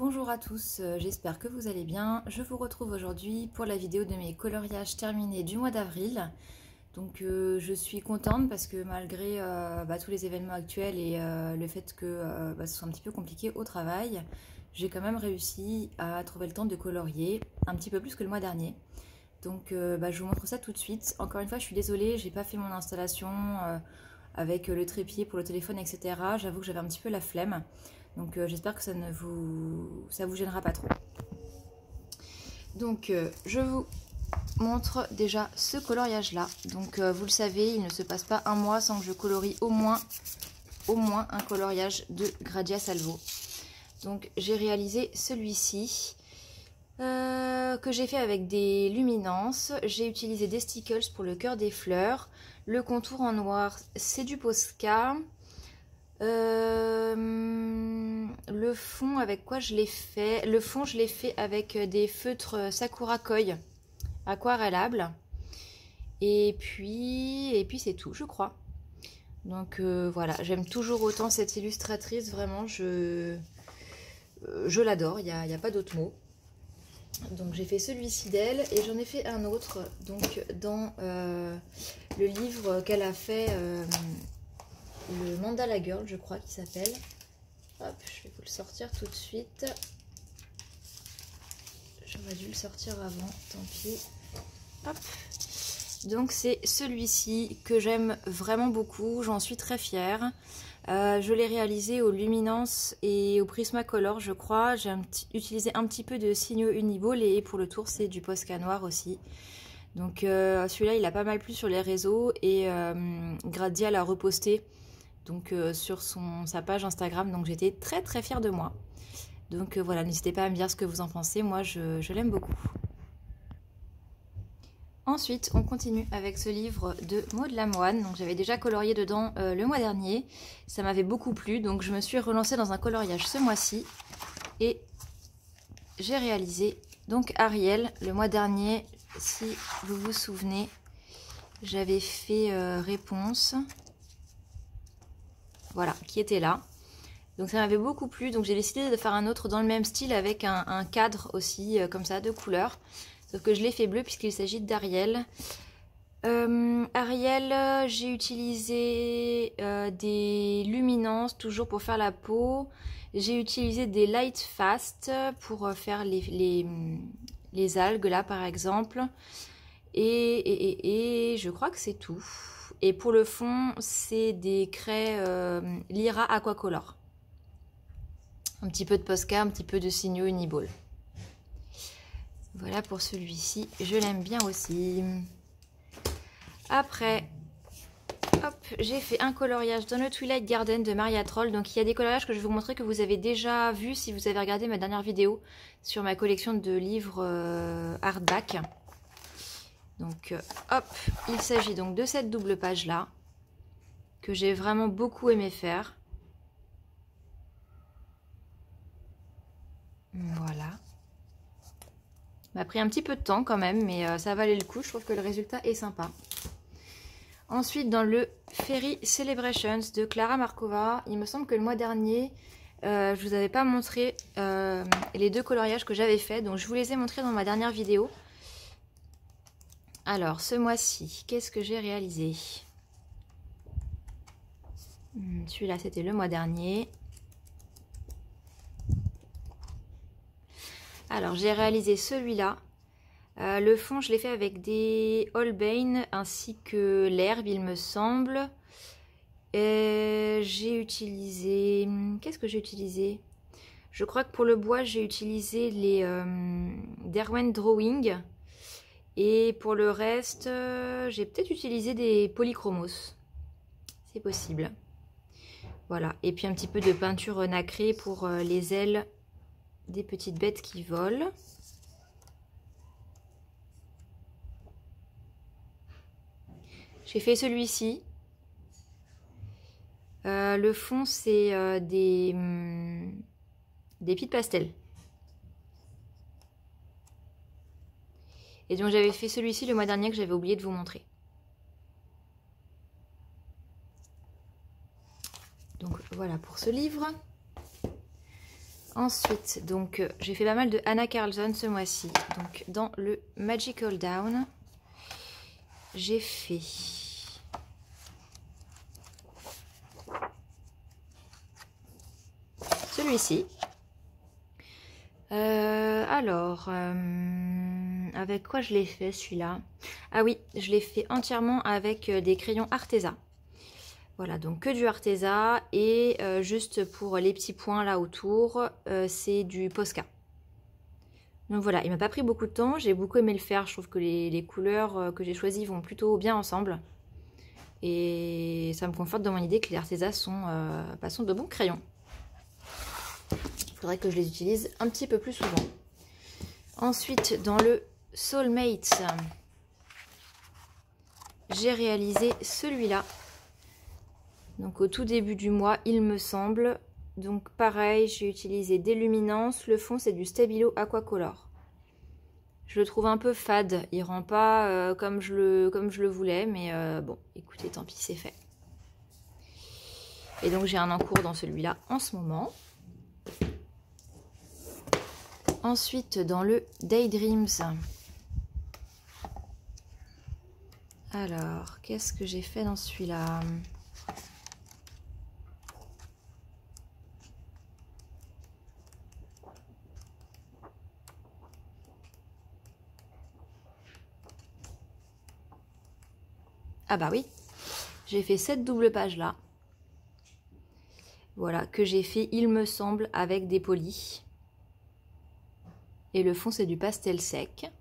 Bonjour à tous, j'espère que vous allez bien. Je vous retrouve aujourd'hui pour la vidéo de mes coloriages terminés du mois d'avril. Donc je suis contente parce que malgré tous les événements actuels et le fait que ce soit un petit peu compliqué au travail, j'ai quand même réussi à trouver le temps de colorier un petit peu plus que le mois dernier. Donc je vous montre ça tout de suite. Encore une fois, je suis désolée, j'ai pas fait mon installation avec le trépied pour le téléphone, etc. J'avoue que j'avais un petit peu la flemme. Donc j'espère que ça vous gênera pas trop. Donc je vous montre déjà ce coloriage là. Donc vous le savez, il ne se passe pas un mois sans que je colorie au moins un coloriage de Gradia Salvo. Donc j'ai réalisé celui-ci que j'ai fait avec des luminances. J'ai utilisé des stickles pour le cœur des fleurs. Le contour en noir, c'est du Posca. Le fond, avec quoi je l'ai fait? Le fond, je l'ai fait avec des feutres Sakura Koi aquarellables. Et puis c'est tout, je crois. Donc voilà, j'aime toujours autant cette illustratrice, vraiment, je l'adore, il n'y a pas d'autre mot. Donc j'ai fait celui-ci d'elle et j'en ai fait un autre, donc dans le livre qu'elle a fait, le Mandala Girl, je crois qu'il s'appelle. Hop, je vais vous le sortir tout de suite. J'aurais dû le sortir avant, tant pis. Hop. Donc c'est celui-ci que j'aime vraiment beaucoup, j'en suis très fière. Je l'ai réalisé au Luminance et au Prismacolor, je crois. J'ai utilisé un petit peu de Signo Uniball et pour le tour c'est du Posca noir aussi. Donc celui-là il a pas mal plu sur les réseaux et Gradia l'a reposté donc sur sa page Instagram, donc j'étais très fière de moi. Donc voilà, n'hésitez pas à me dire ce que vous en pensez, moi je l'aime beaucoup. Ensuite, on continue avec ce livre de Maud Lamoine. Donc j'avais déjà colorié dedans le mois dernier. Ça m'avait beaucoup plu, donc je me suis relancée dans un coloriage ce mois-ci. Et j'ai réalisé donc Ariel le mois dernier. Si vous vous souvenez, j'avais fait Réponse. Voilà, qui était là. Donc ça m'avait beaucoup plu, donc j'ai décidé de faire un autre dans le même style avec un cadre aussi, comme ça, de couleurs. Sauf que je l'ai fait bleu puisqu'il s'agit d'Ariel. Ariel, j'ai utilisé des luminances toujours pour faire la peau. J'ai utilisé des light fast pour faire les algues là par exemple. Et je crois que c'est tout. Et pour le fond, c'est des craies Lyra Aquacolor. Un petit peu de Posca, un petit peu de Signo Uniball. Voilà pour celui-ci, je l'aime bien aussi. Après, hop, j'ai fait un coloriage dans le Twilight Garden de Maria Troll. Donc il y a des coloriages que je vais vous montrer que vous avez déjà vu si vous avez regardé ma dernière vidéo sur ma collection de livres hardback. Donc hop, il s'agit donc de cette double page là que j'ai vraiment beaucoup aimé faire. Voilà. M'a pris un petit peu de temps quand même, mais ça valait le coup. Je trouve que le résultat est sympa. Ensuite, dans le Fairy Celebrations de Clara Markova, il me semble que le mois dernier, je vous avais pas montré les deux coloriages que j'avais fait. Donc, je vous les ai montrés dans ma dernière vidéo. Alors, ce mois-ci, qu'est-ce que j'ai réalisé? Celui-là, c'était le mois dernier. Alors, j'ai réalisé celui-là. Le fond, je l'ai fait avec des Holbein ainsi que l'herbe, il me semble. J'ai utilisé... Qu'est-ce que j'ai utilisé? Je crois que pour le bois, j'ai utilisé les Derwent Drawing. Et pour le reste, j'ai peut-être utilisé des polychromos. C'est possible. Voilà. Et puis un petit peu de peinture nacrée pour les ailes des petites bêtes qui volent. J'ai fait celui-ci. Le fond, c'est des pieds de pastel. Et donc j'avais fait celui-ci le mois dernier que j'avais oublié de vous montrer. Donc voilà pour ce livre. Ensuite, donc j'ai fait pas mal de Anna Carlson ce mois-ci. Donc dans le Magical Down, j'ai fait celui-ci. Avec quoi je l'ai fait celui-là? Ah oui, je l'ai fait entièrement avec des crayons Arteza. Voilà, donc que du Arteza et juste pour les petits points là autour, c'est du Posca. Donc voilà, il m'a pas pris beaucoup de temps, j'ai beaucoup aimé le faire, je trouve que les couleurs que j'ai choisies vont plutôt bien ensemble. Et ça me conforte dans mon idée que les Arteza sont de bons crayons. Il faudrait que je les utilise un petit peu plus souvent. Ensuite, dans le Soulmates, j'ai réalisé celui-là. Donc au tout début du mois, il me semble. Donc pareil, j'ai utilisé des luminances. Le fond, c'est du Stabilo Aquacolor. Je le trouve un peu fade. Il rend pas comme je le voulais. Mais bon, écoutez, tant pis, c'est fait. Et donc j'ai un encours dans celui-là en ce moment. Ensuite, dans le Daydreams. Alors, qu'est-ce que j'ai fait dans celui-là? Ah bah oui, j'ai fait cette double page là. Voilà, que j'ai fait, il me semble, avec des polis. Et le fond, c'est du pastel sec.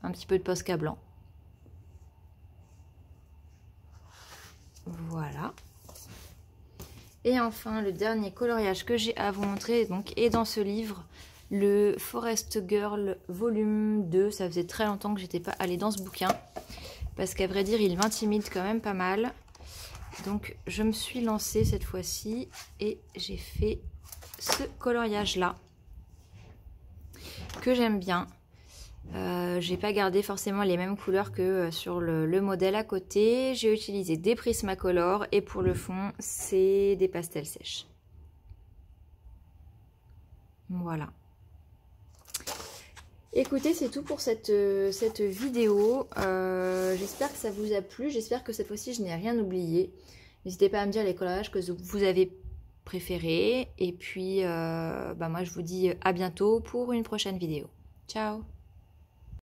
Un petit peu de Posca blanc. Voilà. Et enfin, le dernier coloriage que j'ai à vous montrer donc, est dans ce livre, le Forest Girl volume 2. Ça faisait très longtemps que j'étais pas allée dans ce bouquin. Parce qu'à vrai dire, il m'intimide quand même pas mal. Donc, je me suis lancée cette fois-ci et j'ai fait ce coloriage-là. Que j'aime bien. J'ai pas gardé forcément les mêmes couleurs que sur le modèle à côté. J'ai utilisé des Prismacolor et pour le fond, c'est des pastels sèches. Voilà. Écoutez, c'est tout pour cette vidéo. J'espère que ça vous a plu. J'espère que cette fois-ci, je n'ai rien oublié. N'hésitez pas à me dire les coloriages que vous avez préférés. Et puis, moi, je vous dis à bientôt pour une prochaine vidéo. Ciao!